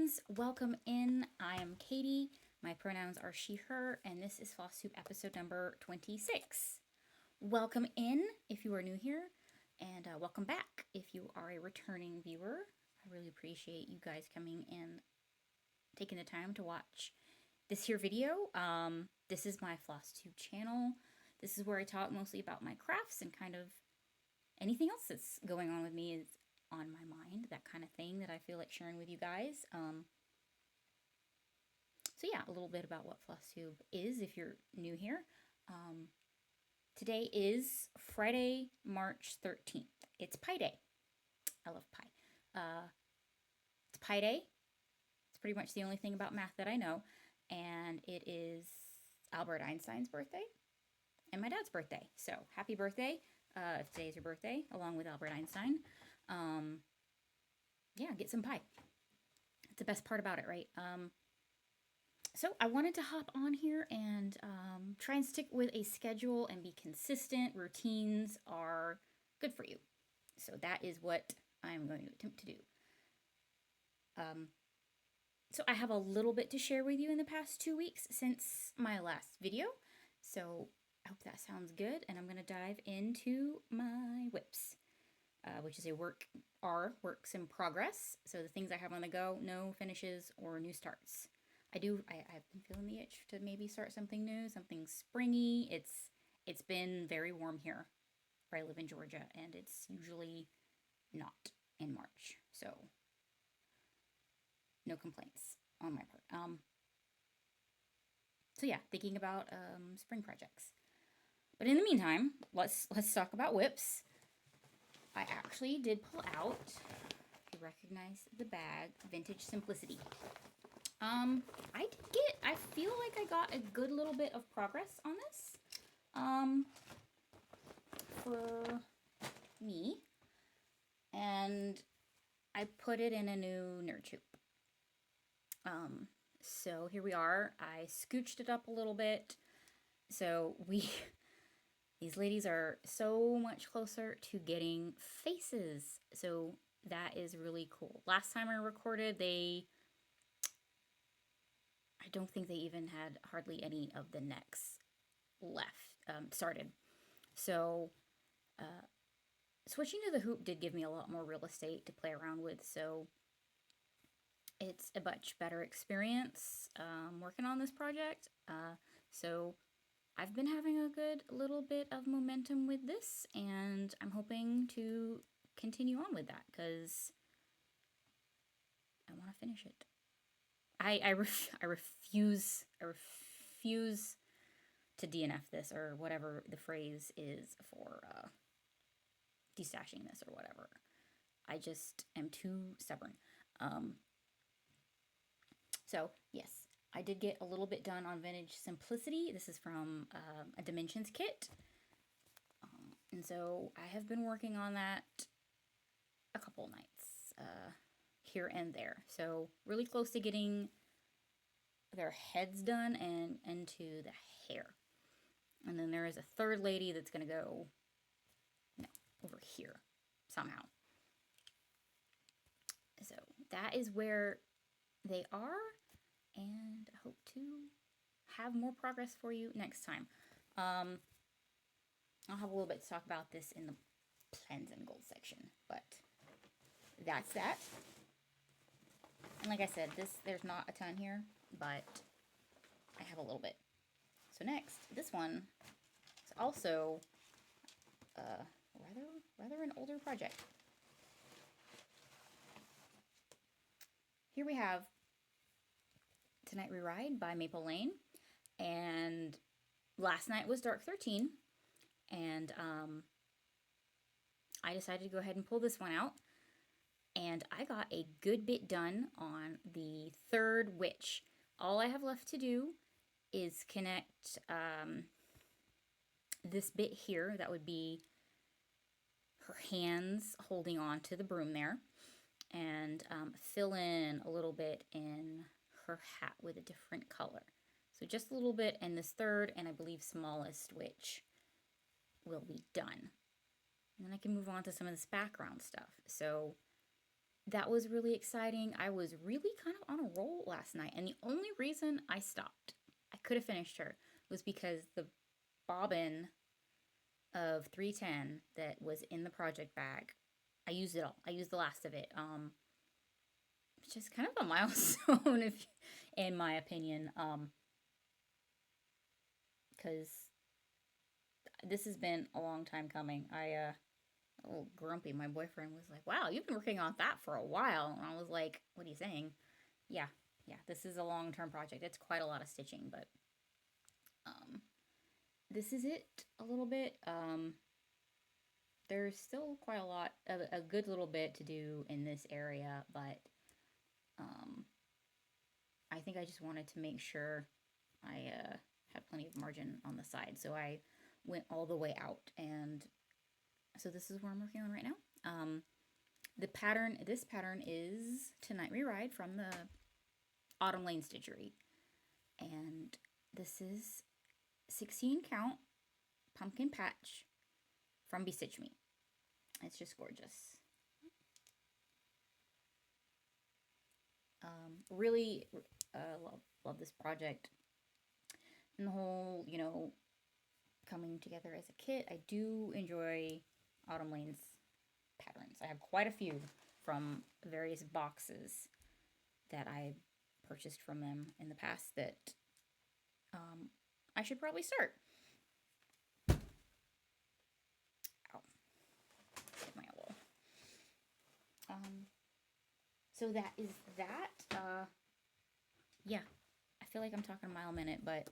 friends, welcome in. I am Katie. My pronouns are she, her, and this is Flosstube episode number 26. Welcome in if you are new here, and welcome back if you are a returning viewer. I really appreciate you guys coming and taking the time to watch this here video. This is my Flosstube channel. This is where I talk mostly about my crafts and kind of anything else that's going on with me is on my mind, that kind of thing that I feel like sharing with you guys. So yeah, a little bit about what Flosstube is if you're new here. Today is Friday, March 13th. It's Pie Day. I love pie. It's Pie Day. It's pretty much the only thing about math that I know. And it is Albert Einstein's birthday and my dad's birthday. So happy birthday if today's your birthday, along with Albert Einstein. Yeah, get some pie. It's the best part about it, right? So I wanted to hop on here and try and stick with a schedule and be consistent. Routines are good for you. So that is what I'm going to attempt to do. So I have a little bit to share with you in the past 2 weeks since my last video. So I hope that sounds good. And I'm going to dive into my whips. Which is works in progress. So the things I have on the go, no finishes or new starts. I've been feeling the itch to maybe start something new, something springy. It's been very warm here where I live in Georgia, and it's usually not in March. So no complaints on my part. So yeah, thinking about spring projects. But in the meantime, let's talk about whips. I actually did pull out, if you recognize the bag, Vintage Simplicity. I feel like I got a good little bit of progress on this, for me, and I put it in a new nerd tube. So here we are. I scooched it up a little bit, so these ladies are so much closer to getting faces. So that is really cool. Last time I recorded, I don't think they even had hardly any of the necks left, started. So switching to the hoop did give me a lot more real estate to play around with. So it's a much better experience working on this project. So I've been having a good little bit of momentum with this, and I'm hoping to continue on with that because I want to finish it. I refuse to DNF this, or whatever the phrase is for destashing this or whatever. I just am too stubborn. So yes, I did get a little bit done on Vintage Simplicity. This is from a Dimensions kit. And so I have been working on that a couple nights here and there. So really close to getting their heads done and into the hair. And then there is a third lady that's going to go over here somehow. So that is where they are. And I hope to have more progress for you next time. I'll have a little bit to talk about this in the plans and goals section, but that's that. And like I said, there's not a ton here, but I have a little bit. So next, this one is also rather an older project. Here we have Tonight We Ride by Maple Lane, and last night was Dark 13, and I decided to go ahead and pull this one out, and I got a good bit done on the third witch. All I have left to do is connect this bit here, that would be her hands holding on to the broom there, and fill in a little bit in her hat with a different color. So just a little bit, and this third and I believe smallest witch will be done. And then I can move on to some of this background stuff. So that was really exciting. I was really kind of on a roll last night, and the only reason I stopped, I could have finished her, was because the bobbin of 310 that was in the project bag, I used it all. I used the last of it. It's just kind of a milestone, if, in my opinion, because this has been a long time coming. A little grumpy. My boyfriend was like, "Wow, you've been working on that for a while," and I was like, "What are you saying?" Yeah, yeah. This is a long-term project. It's quite a lot of stitching, but um, this is it a little bit. There's still quite a lot, a good little bit to do in this area, but um, I think I just wanted to make sure I had plenty of margin on the side, so I went all the way out, and so this is where I'm working on right now. This pattern is Tonight We Ride from the Autumn Lane Stitchery, and this is 16 count pumpkin patch from Bestitch Me. It's just gorgeous. Really love this project, and the whole, coming together as a kit. I do enjoy Autumn Lane's patterns. I have quite a few from various boxes that I purchased from them in the past that I should probably start. Ow. Hit my elbow. So that is that. Yeah, I feel like I'm talking a mile a minute, but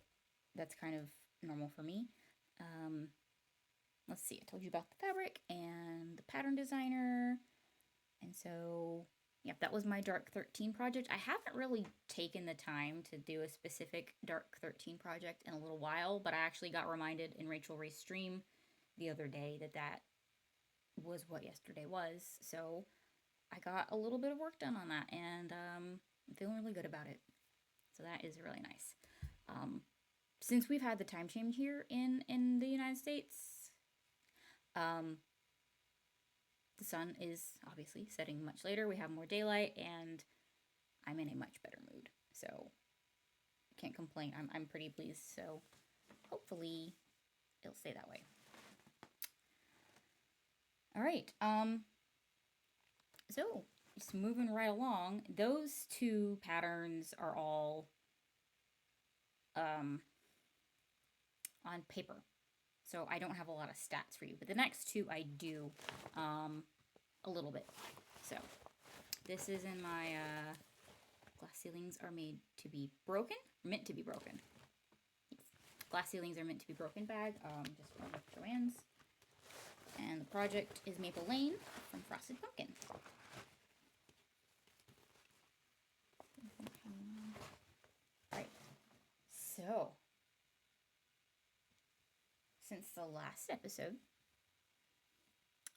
that's kind of normal for me. Let's see, I told you about the fabric and the pattern designer. And so, yeah, that was my Dark 13 project. I haven't really taken the time to do a specific Dark 13 project in a little while, but I actually got reminded in Rachel Ray's stream the other day that was what yesterday was. So I got a little bit of work done on that, and I'm feeling really good about it. So that is really nice. Since we've had the time change here in the United States, the sun is obviously setting much later. We have more daylight, and I'm in a much better mood. So can't complain. I'm pretty pleased. So hopefully it'll stay that way. All right. So just moving right along, those two patterns are all on paper. So I don't have a lot of stats for you, but the next two I do a little bit. So this is in my glass ceilings are made to be broken, meant to be broken. Glass ceilings are meant to be broken bag, just from Joann's. And the project is Maple Lane from Frosted Pumpkin. Alright, so since the last episode,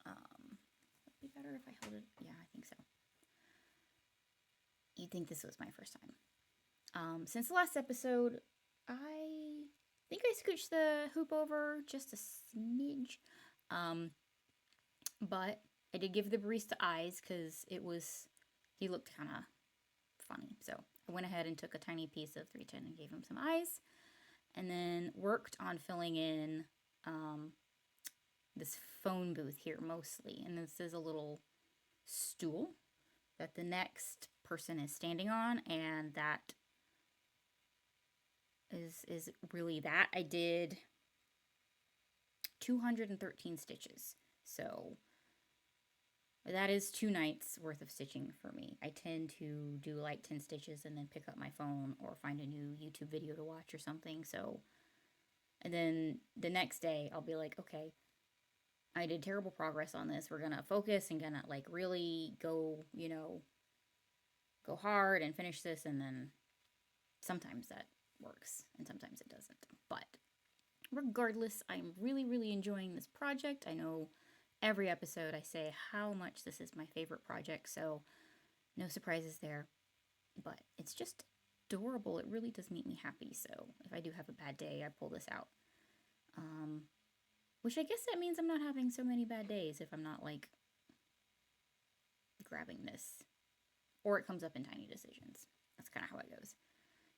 it'd be better if I held it. Yeah, I think so. You'd think this was my first time. Since the last episode, I think I scooched the hoop over just a smidge. But I did give the barista eyes because he looked kind of funny. So I went ahead and took a tiny piece of 310 and gave him some eyes, and then worked on filling in this phone booth here mostly. And this is a little stool that the next person is standing on, and that is really that. I did 213 stitches. So that is 2 nights worth of stitching for me. I tend to do like 10 stitches and then pick up my phone or find a new YouTube video to watch or something. So, and then the next day I'll be like, okay, I did terrible progress on this. We're gonna focus and gonna like really go, go hard and finish this. And then sometimes that works and sometimes it doesn't. But regardless, I'm really, really enjoying this project. I know every episode I say how much this is my favorite project, so no surprises there. But it's just adorable. It really does make me happy. So if I do have a bad day, I pull this out. Which I guess that means I'm not having so many bad days if I'm not like grabbing this. Or it comes up in tiny decisions. That's kind of how it goes.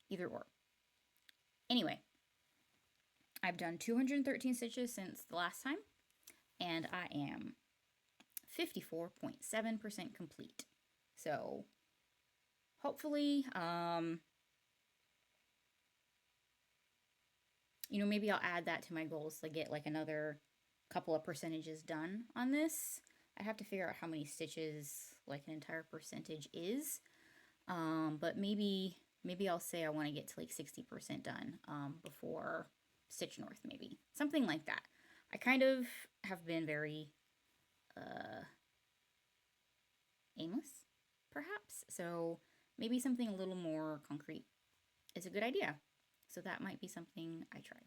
Either or. Anyway, I've done 213 stitches since the last time, and I am 54.7% complete. So hopefully, maybe I'll add that to my goals to get like another couple of percentages done on this. I have to figure out how many stitches like an entire percentage is. But maybe I'll say I want to get to like 60% done before Stitch North, maybe. Something like that. I kind of have been very aimless, perhaps. So maybe something a little more concrete is a good idea. So that might be something I try.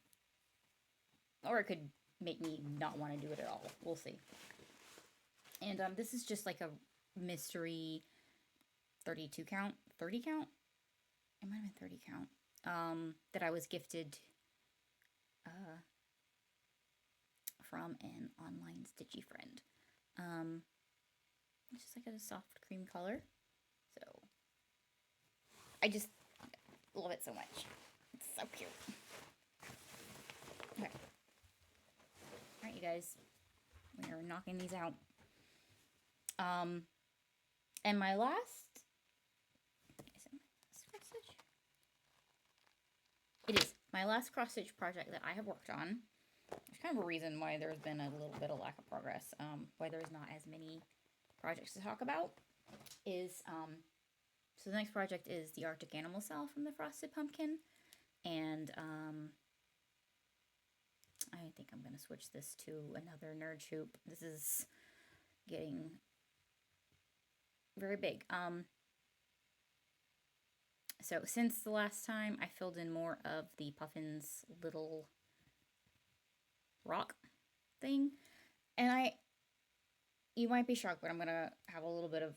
Or it could make me not want to do it at all. We'll see. And this is just like a mystery 32 count, 30 count? It might have been 30 count. That I was gifted from an online stitchy friend. It's just like a soft cream color. So I just love it so much. It's so cute. Okay. Alright, you guys. We are knocking these out. And my last... It is my last cross-stitch project that I have worked on. There's kind of a reason why there's been a little bit of lack of progress, why there's not as many projects to talk about, is, so the next project is the Arctic Animal Cell from the Frosted Pumpkin, and, I think I'm going to switch this to another nerd hoop. This is getting very big. So since the last time, I filled in more of the Puffin's little rock thing. And you might be shocked, but I'm going to have a little bit of,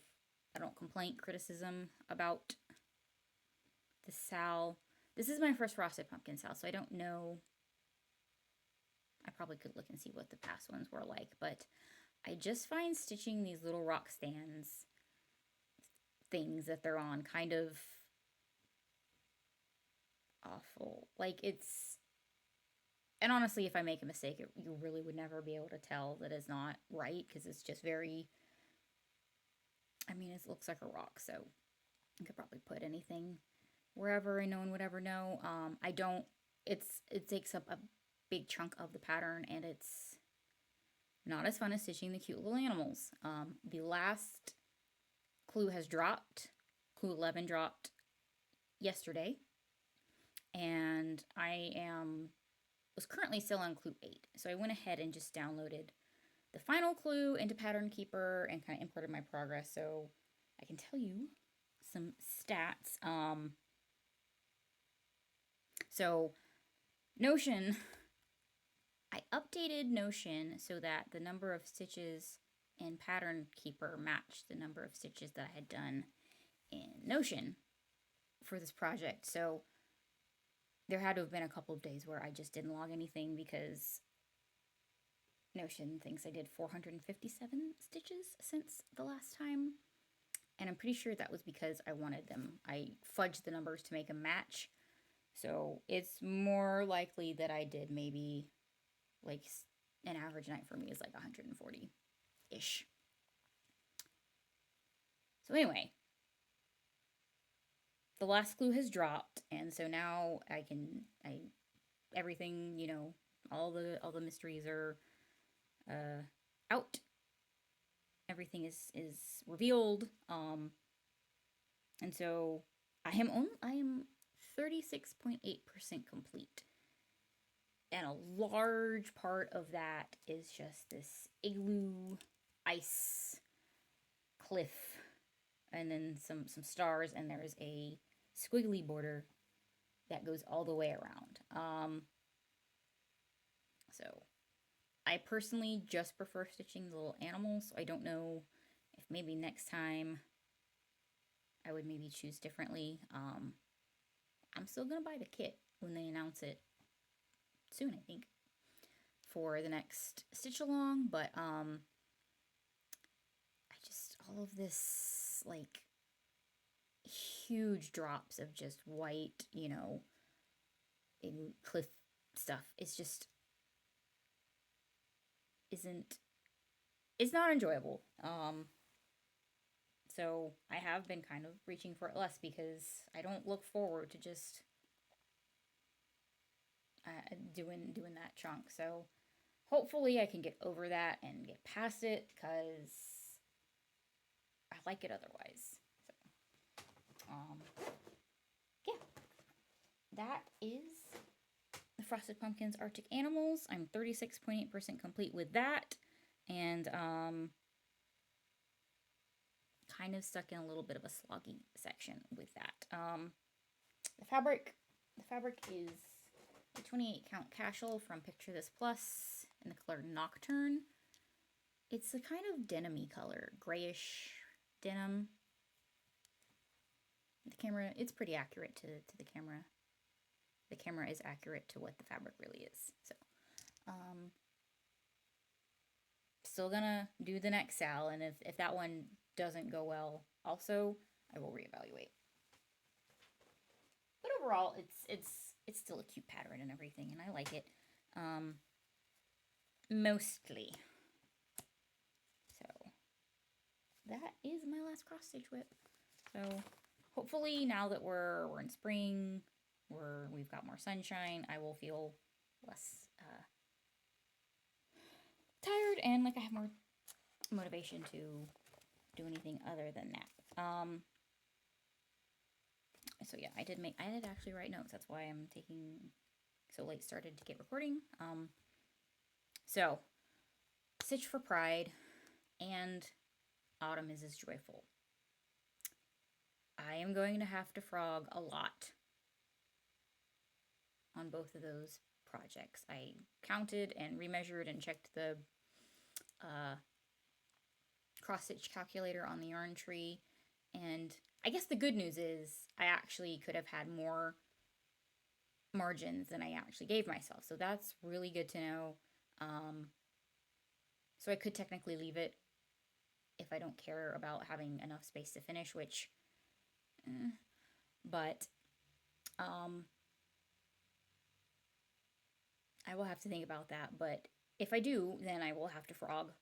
complaint, criticism about the Sal. This is my first Frosted Pumpkin Sal, so I don't know. I probably could look and see what the past ones were like, but I just find stitching these little rock stands things that they're on kind of awful. Like, it's... And honestly, if I make a mistake, you really would never be able to tell that it's not right, because it's just very... I mean, it looks like a rock, so you could probably put anything wherever and no one would ever know. I don't... It takes up a big chunk of the pattern, and it's not as fun as stitching the cute little animals. The last clue has dropped. Clue 11 dropped yesterday. And I was currently still on clue 8. So I went ahead and just downloaded the final clue into Pattern Keeper and kind of imported my progress. So I can tell you some stats. So Notion, I updated Notion so that the number of stitches in Pattern Keeper matched the number of stitches that I had done in Notion for this project. So there had to have been a couple of days where I just didn't log anything because Notion thinks I did 457 stitches since the last time. And I'm pretty sure that was because I wanted them. I fudged the numbers to make them match. So it's more likely that I did maybe, like, an average night for me is like 140-ish. So anyway, the last clue has dropped, and so now everything, all the mysteries are out. Everything is revealed. And so I am 36.8% complete. And a large part of that is just this igloo ice cliff, and then some stars, and there's a squiggly border that goes all the way around. So I personally just prefer stitching the little animals. So I don't know if maybe next time I would maybe choose differently. I'm still gonna buy the kit when they announce it soon, I think, for the next stitch along, but I just, all all of this, like, huge drops of just white, you know, in cliff stuff. It's just it's not enjoyable. So I have been kind of reaching for it less because I don't look forward to just doing that chunk. So hopefully I can get over that and get past it because I like it otherwise. So, yeah, that is the Frosted Pumpkins Arctic Animals. I'm 36.8% complete with that, and kind of stuck in a little bit of a sloggy section with that. The fabric is a 28 count casual from Picture This Plus in the color Nocturne. It's a kind of denim-y color, grayish denim. The camera, it's pretty accurate to the camera. The camera is accurate to what the fabric really is. So, still gonna do the next sal, and if that one doesn't go well, also I will reevaluate. But overall, it's still a cute pattern and everything, and I like it. Mostly. So that is my last cross stitch whip. So hopefully now that we're in spring, we've got more sunshine, I will feel less tired and like I have more motivation to do anything other than that. So yeah, I did actually write notes. That's why I'm taking so late started to get recording. So Stitch for Pride and Autumn is as Joyful. I am going to have to frog a lot on both of those projects. I counted and remeasured and checked the cross stitch calculator on the yarn tree, and I guess the good news is I actually could have had more margins than I actually gave myself, so that's really good to know. So I could technically leave it if I don't care about having enough space to finish, which but I will have to think about that. But if I do, then I will have to frog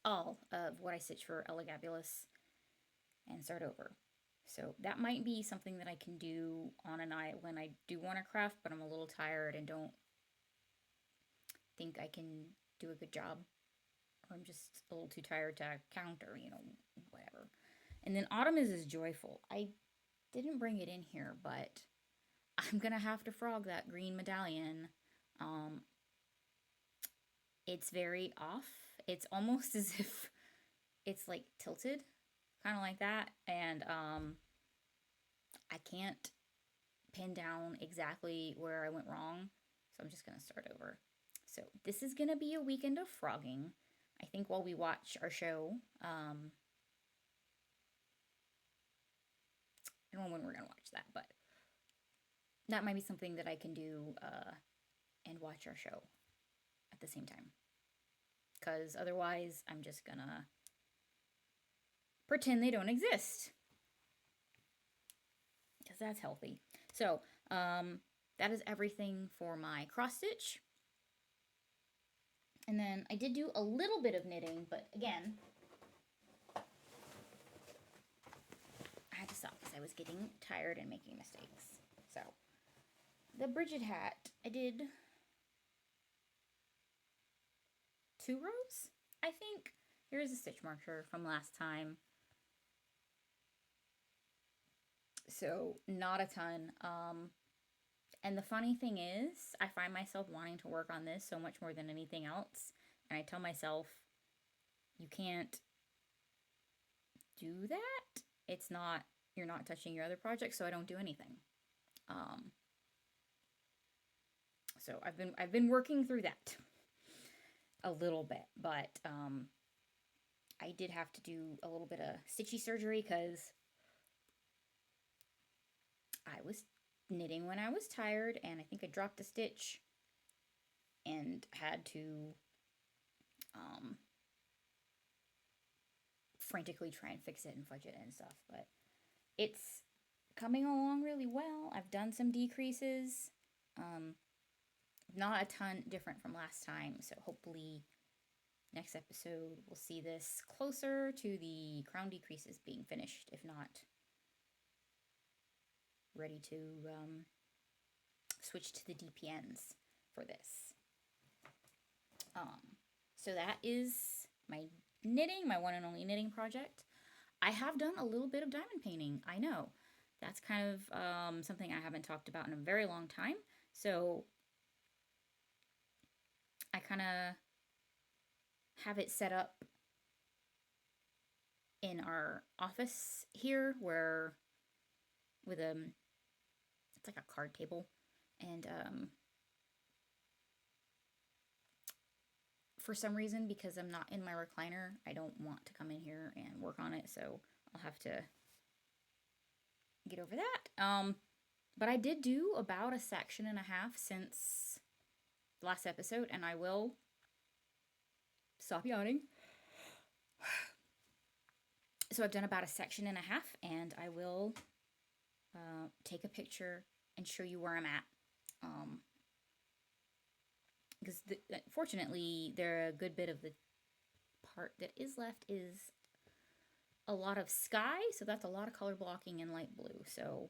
all of what I stitched for Elegabulous and start over. So that might be something that I can do on a night when I do want to craft, but I'm a little tired and don't think I can do a good job. Or I'm just a little too tired to count or, you know, whatever. And then Autumn is as Joyful. I didn't bring it in here, but I'm going to have to frog that green medallion. It's very off. It's almost as if it's like tilted, kind of like that. And I can't pin down exactly where I went wrong, so I'm just going to start over. So this is going to be a weekend of frogging. I think while we watch our show, I don't know when we're going to watch that, but that might be something that I can do and watch our show at the same time. Because otherwise, I'm just going to pretend they don't exist. Because that's healthy. So, that is everything for my cross stitch. And then I did do a little bit of knitting, but again, I had to stop because I was getting tired and making mistakes. So, the Bridget hat, I did 2 rows, I think. Here's a stitch marker from last time. So, not a ton. And the funny thing is, I find myself wanting to work on this so much more than anything else. And I tell myself, you can't do that. It's not, you're not touching your other projects, so I don't do anything. So I've been working through that a little bit, but I did have to do a little bit of stitchy surgery because I was knitting when I was tired, and I think I dropped a stitch and had to frantically try and fix it and fudge it and stuff. But it's coming along really well. I've done some decreases. Not a ton different from last time, so hopefully next episode we'll see this closer to the crown decreases being finished, if not ready to switch to the DPNs for this. So that is my knitting, my one and only knitting project. I have done a little bit of diamond painting, I know. That's kind of something I haven't talked about in a very long time. So I kind of have it set up in our office here where with it's like a card table, and for some reason, because I'm not in my recliner, I don't want to come in here and work on it, so I'll have to get over that. But I did do about a section and a half since the last episode, and I will stop yawning. So I've done about a section and a half, and I will take a picture and show you where I'm at. Because fortunately, a good bit of the part that is left is a lot of sky, so that's a lot of color blocking in light blue. So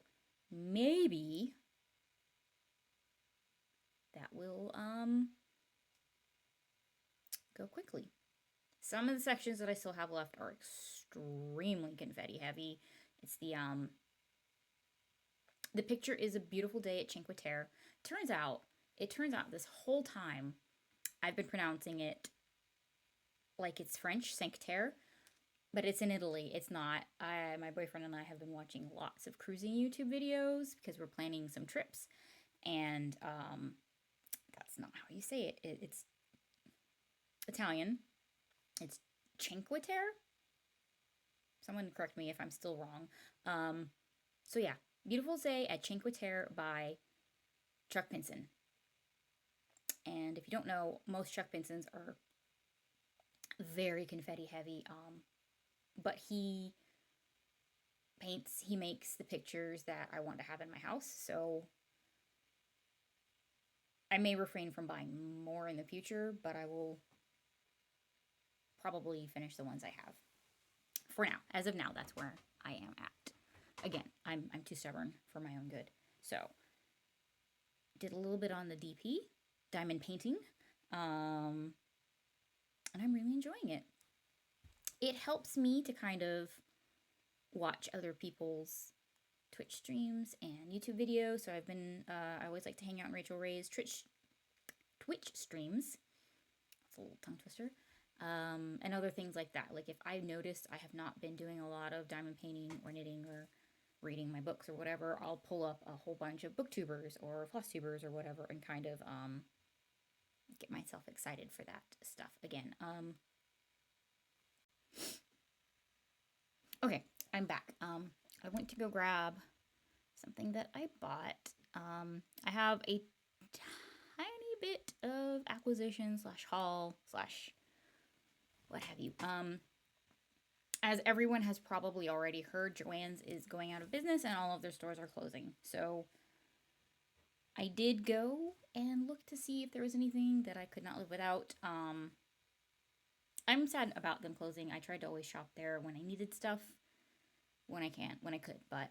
maybe that will go quickly. Some of the sections that I still have left are extremely confetti heavy. It's the picture is a beautiful day at Cinque Terre. It turns out this whole time I've been pronouncing it like it's French, Cinque Terre, but it's in Italy. It's not. My boyfriend and I have been watching lots of cruising YouTube videos because we're planning some trips, and that's not how you say it. It's Italian. It's Cinque Terre. Someone correct me if I'm still wrong. So yeah, Beautiful Day at Cinque Terre by Chuck Pinson. And if you don't know, most Chuck Pinsons are very confetti heavy. But he makes the pictures that I want to have in my house. So I may refrain from buying more in the future, but I will probably finish the ones I have. For now, as of now, that's where I am at. Again, I'm too stubborn for my own good. So did a little bit on the DP, diamond painting, and I'm really enjoying it. It helps me to kind of watch other people's Twitch streams and YouTube videos. So I always like to hang out in Rachel Ray's Twitch streams. That's a little tongue twister. And other things like that. Like if I noticed I have not been doing a lot of diamond painting or knitting or reading my books or whatever, I'll pull up a whole bunch of booktubers or Flosstubers or whatever and kind of get myself excited for that stuff again. Okay, I'm back. I went to go grab something that I bought. I have a tiny bit of acquisition / haul / what have you. As everyone has probably already heard, Joann's is going out of business and all of their stores are closing. So I did go and look to see if there was anything that I could not live without. I'm sad about them closing. I tried to always shop there when I needed stuff, when I could, but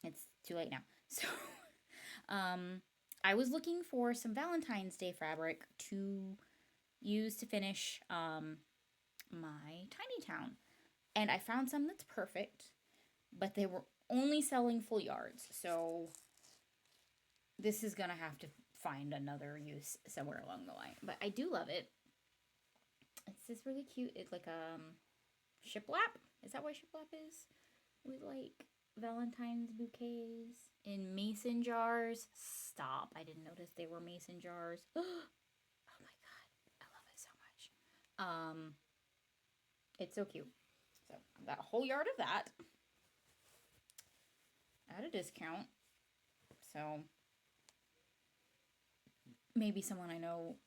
it's too late now. So I was looking for some Valentine's Day fabric to use to finish my tiny town, and I found some that's perfect, but they were only selling full yards, so this is gonna have to find another use somewhere along the line. But I do love it. It's this really cute, it's like shiplap. Is that what shiplap is? With like Valentine's bouquets in mason jars. Stop, I didn't notice they were mason jars. Oh my god, I love it so much. It's so cute. So I've got a whole yard of that at a discount. So maybe someone I know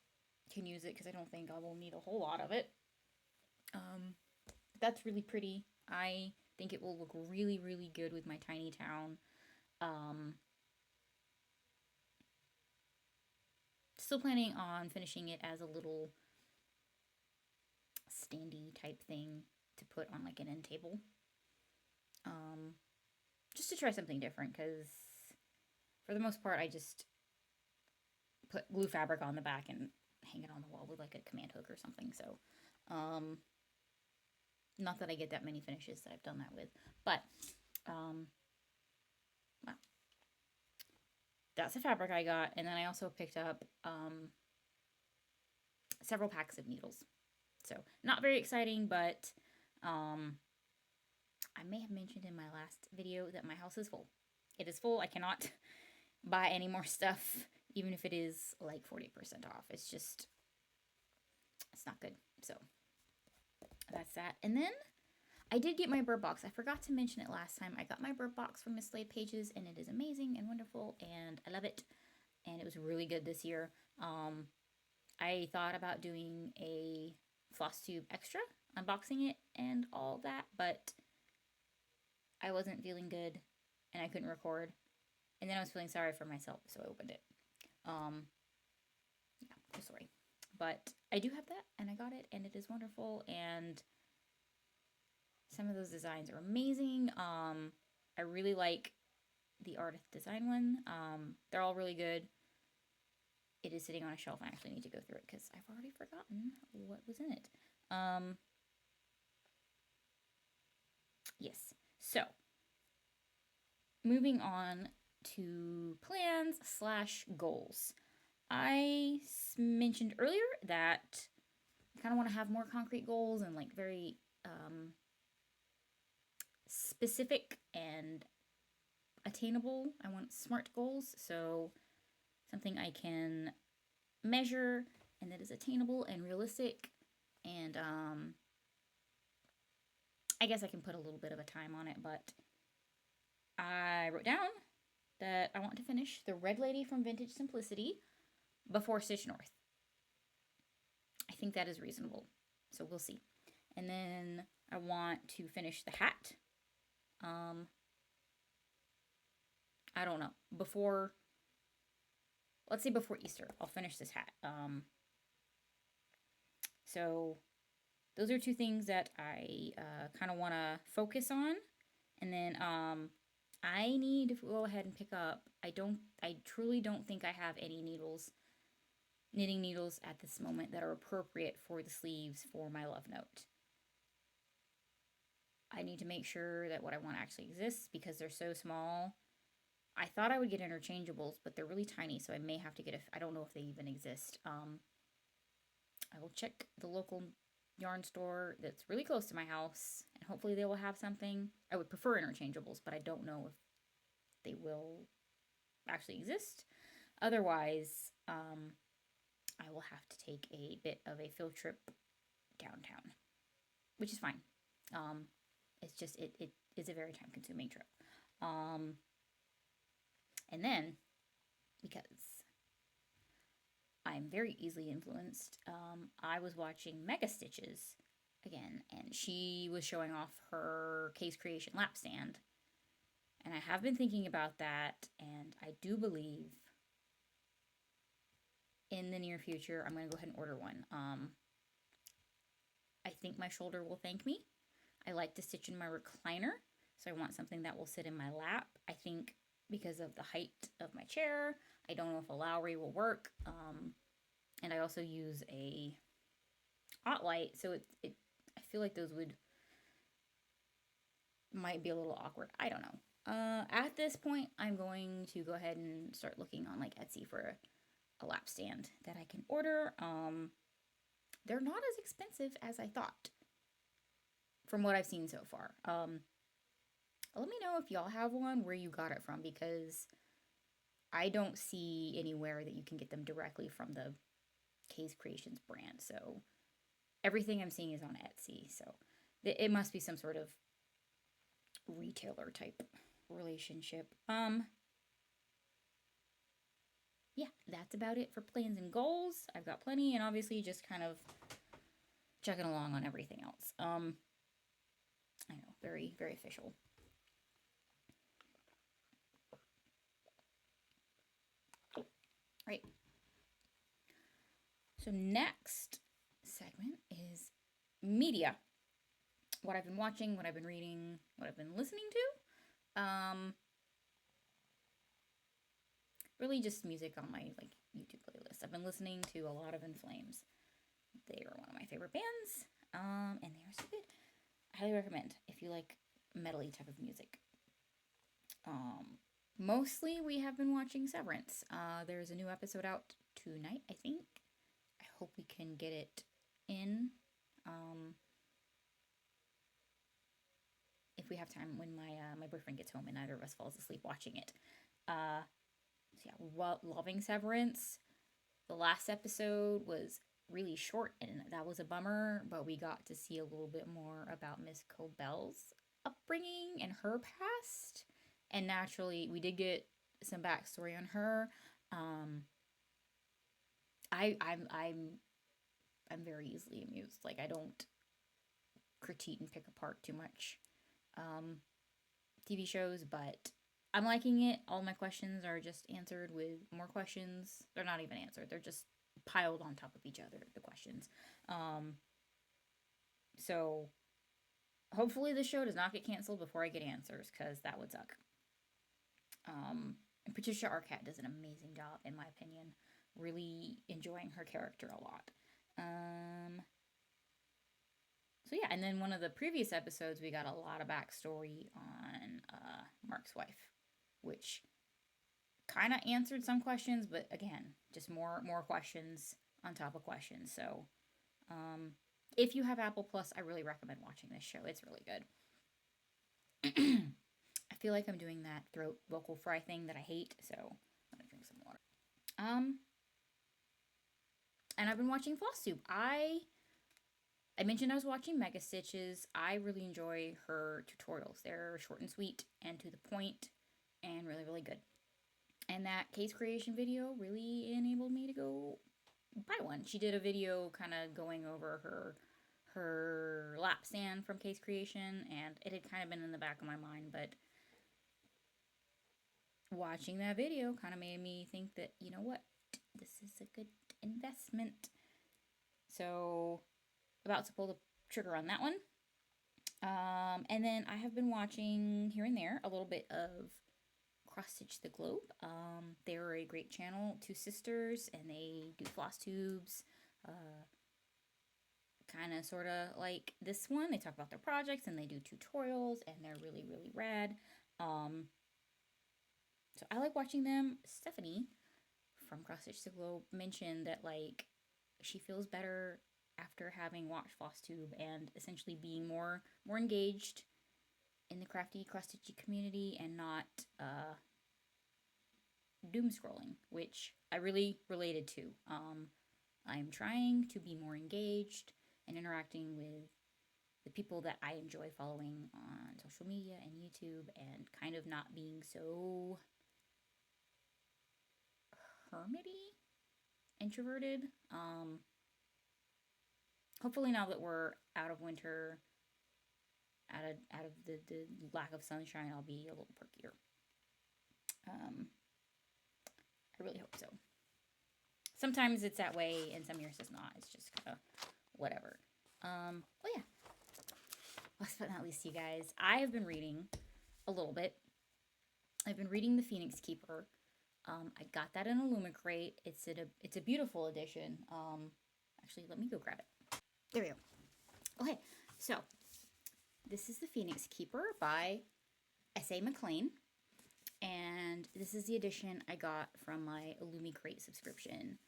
can use it because I don't think I will need a whole lot of it. Um, that's really pretty. I think it will look really, really good with my tiny town. Um, Still planning on finishing it as a little standy type thing to put on like an end table. Um, just to try something different because for the most part I just put glue fabric on the back and hang it on the wall with like a command hook or something. So, um, not that I get that many finishes that I've done that with, but well, that's the fabric I got, and then I also picked up several packs of needles. So not very exciting, but I may have mentioned in my last video that my house is full. It is full. I cannot buy any more stuff, even if it is like 40% off. It's just, it's not good. So that's that. And then I did get my bird box. I forgot to mention it last time. I got my bird box from Mislaid Pages, and it is amazing and wonderful, and I love it. And it was really good this year. I thought about doing a Flosstube extra, unboxing it and all that, but I wasn't feeling good and I couldn't record. And then I was feeling sorry for myself, so I opened it. Yeah, so sorry. But I do have that, and I got it, and it is wonderful, and some of those designs are amazing. I really like the artist design one. They're all really good. It is sitting on a shelf. I actually need to go through it because I've already forgotten what was in it. Yes. So, moving on to plans slash goals. I mentioned earlier that I kind of want to have more concrete goals and like very specific and attainable. I want smart goals, so something I can measure and that is attainable and realistic. And I guess I can put a little bit of a time on it, but I wrote down that I want to finish the Red Lady from Vintage Simplicity before Stitch North. I think that is reasonable, so we'll see. And then I want to finish the hat. I don't know, before, let's say before Easter, I'll finish this hat. So those are two things that I kind of want to focus on. And then I need to go ahead and pick up. I truly don't think I have any knitting needles at this moment that are appropriate for the sleeves for my love note. I need to make sure that what I want actually exists because they're so small. I thought I would get interchangeables, but they're really tiny, so I may have to get I don't know if they even exist. I will check the local yarn store that's really close to my house, and hopefully they will have something. I would prefer interchangeables, but I don't know if they will actually exist. Otherwise, I will have to take a bit of a field trip downtown, which is fine. It's just, it is a very time consuming trip. And then, because I'm very easily influenced, I was watching Mega Stitches again, and she was showing off her case creation lap stand. And I have been thinking about that, and I do believe in the near future I'm going to go ahead and order one. I think my shoulder will thank me. I like to stitch in my recliner, so I want something that will sit in my lap. I think because of the height of my chair, I don't know if a Lowry will work. And I also use a Light, so I feel like those might be a little awkward. I don't know. At this point, I'm going to go ahead and start looking on like Etsy for a lap stand that I can order. They're not as expensive as I thought from what I've seen so far. Let me know if y'all have one, where you got it from, because I don't see anywhere that you can get them directly from the Case Creations brand. So everything I'm seeing is on Etsy. So it must be some sort of retailer type relationship. Yeah, that's about it for plans and goals. I've got plenty, and obviously just kind of chugging along on everything else. I know, very, very official. Right. So next segment is media. What I've been watching, what I've been reading, what I've been listening to. Really just music on my like YouTube playlist. I've been listening to a lot of In Flames. They are one of my favorite bands. And they are so good. I highly recommend if you like metally type of music. Mostly we have been watching Severance. There's a new episode out tonight, I think. I hope we can get it in. If we have time when my boyfriend gets home and neither of us falls asleep watching it. So yeah, loving Severance. The last episode was really short and that was a bummer, but we got to see a little bit more about Miss Cobell's upbringing and her past. And naturally, we did get some backstory on her. I'm very easily amused. Like I don't critique and pick apart too much TV shows, but I'm liking it. All my questions are just answered with more questions. They're not even answered. They're just piled on top of each other, the questions. So hopefully the show does not get canceled before I get answers, because that would suck. And Patricia Arquette does an amazing job, in my opinion. Really enjoying her character a lot. So yeah, and then one of the previous episodes, we got a lot of backstory on Mark's wife, which kind of answered some questions, but again, just more questions on top of questions. So if you have Apple Plus, I really recommend watching this show. It's really good. I feel like I'm doing that throat vocal fry thing that I hate, so I'm gonna drink some water. And I've been watching Flosstube. I mentioned I was watching Mega Stitches. I really enjoy her tutorials. They're short and sweet and to the point and really, really good. And that case creation video really enabled me to go buy one. She did a video kind of going over her lap stand from case creation, and it had kind of been in the back of my mind, but watching that video kind of made me think that, you know what, this is a good investment. So about to pull the trigger on that one. And then I have been watching here and there a little bit of Cross Stitch the Globe. They're a great channel, two sisters, and they do floss tubes. Kind of sort of like this one. They talk about their projects and they do tutorials, and they're really, really rad. So I like watching them. Stephanie from Cross Stitch the Globe mentioned that like she feels better after having watched Flosstube and essentially being more engaged in the crafty cross-stitchy community and not doom scrolling, which I really related to. I'm trying to be more engaged and interacting with the people that I enjoy following on social media and YouTube, and kind of not being so hermity, introverted. Hopefully now that we're out of winter, out of the lack of sunshine, I'll be a little perkier. I really hope so. Sometimes it's that way, and some years it's not. It's just kind of whatever. Well, yeah. Last but not least, you guys, I have been reading a little bit. I've been reading The Phoenix Keeper. I got that in a Lumicrate. It's a beautiful edition. Actually, let me go grab it. There we go. Okay, so this is The Phoenix Keeper by S.A. McLean. And this is the edition I got from my Lumicrate subscription.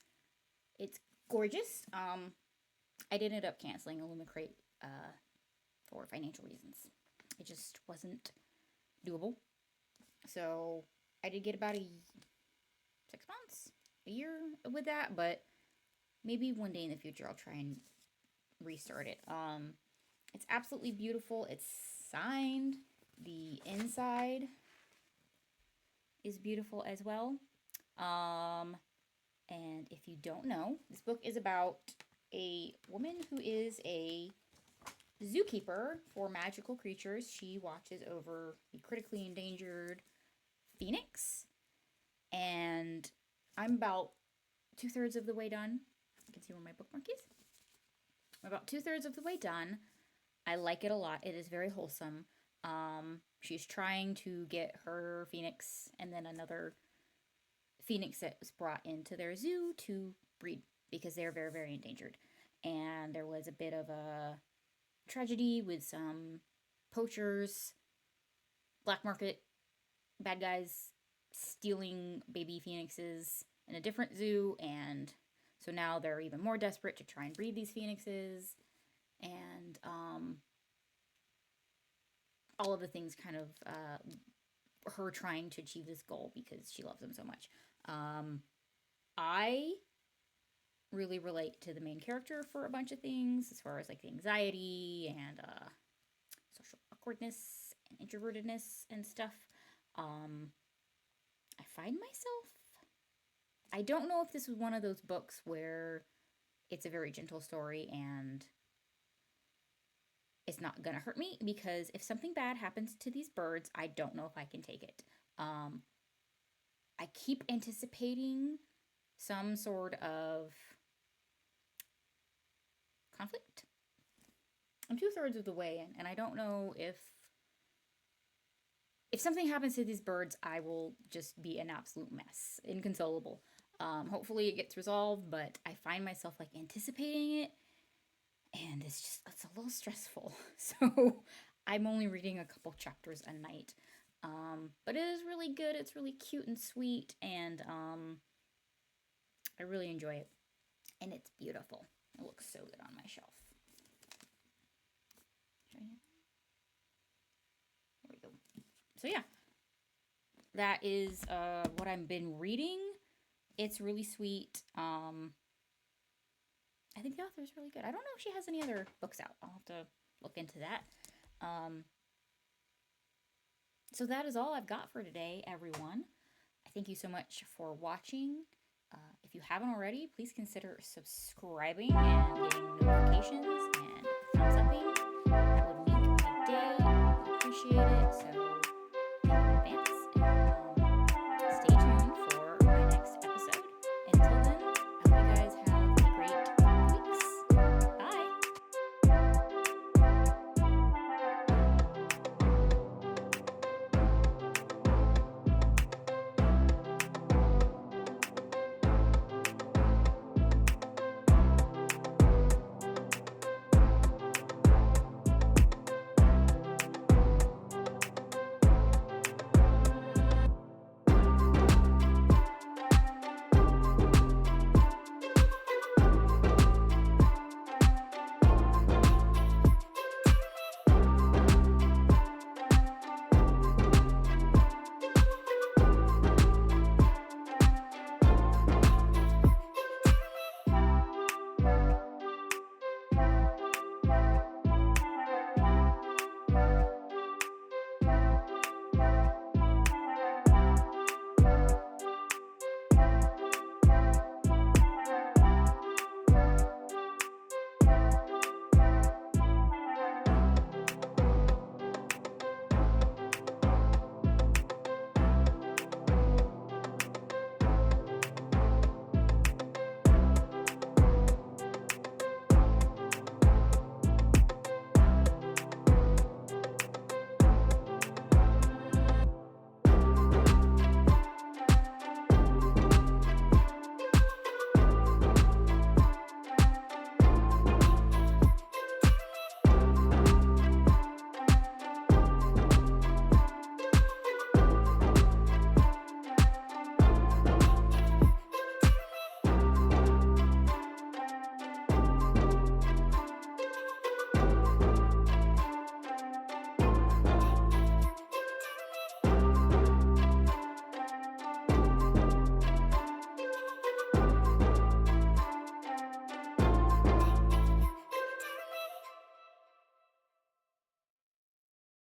It's gorgeous. I did end up canceling Lumicrate for financial reasons. It just wasn't doable. So I did get about 6 months, a year with that, but maybe one day in the future I'll try and restart it. It's absolutely beautiful. It's signed. The inside is beautiful as well. And if you don't know, this book is about a woman who is a zookeeper for magical creatures. She watches over the critically endangered phoenix, and I'm about 2/3 of the way done. You can see where my bookmark is. I'm about 2/3 of the way done. I like it a lot. It is very wholesome. She's trying to get her phoenix and then another phoenix that was brought into their zoo to breed because they're very, very endangered. And there was a bit of a tragedy with some poachers, black market bad guys stealing baby phoenixes in a different zoo, and so now they're even more desperate to try and breed these phoenixes, and all of the things kind of her trying to achieve this goal because she loves them so much. I really relate to the main character for a bunch of things as far as like the anxiety and social awkwardness and introvertedness and stuff. I find myself, I don't know if this was one of those books where it's a very gentle story and it's not gonna hurt me, because if something bad happens to these birds, I don't know if I can take it. I keep anticipating some sort of conflict. I'm 2/3 of the way in, and I don't know if something happens to these birds, I will just be an absolute mess, inconsolable. Hopefully it gets resolved, but I find myself like anticipating it, and it's a little stressful. So I'm only reading a couple chapters a night. But it is really good. It's really cute and sweet, and I really enjoy it. And it's beautiful. It looks so good on my shelf. There we go. So yeah, that is what I've been reading. It's really sweet. I think the author is really good. I don't know if she has any other books out. I'll have to look into that. So that is all I've got for today, everyone. I thank you so much for watching. If you haven't already, please consider subscribing and getting notifications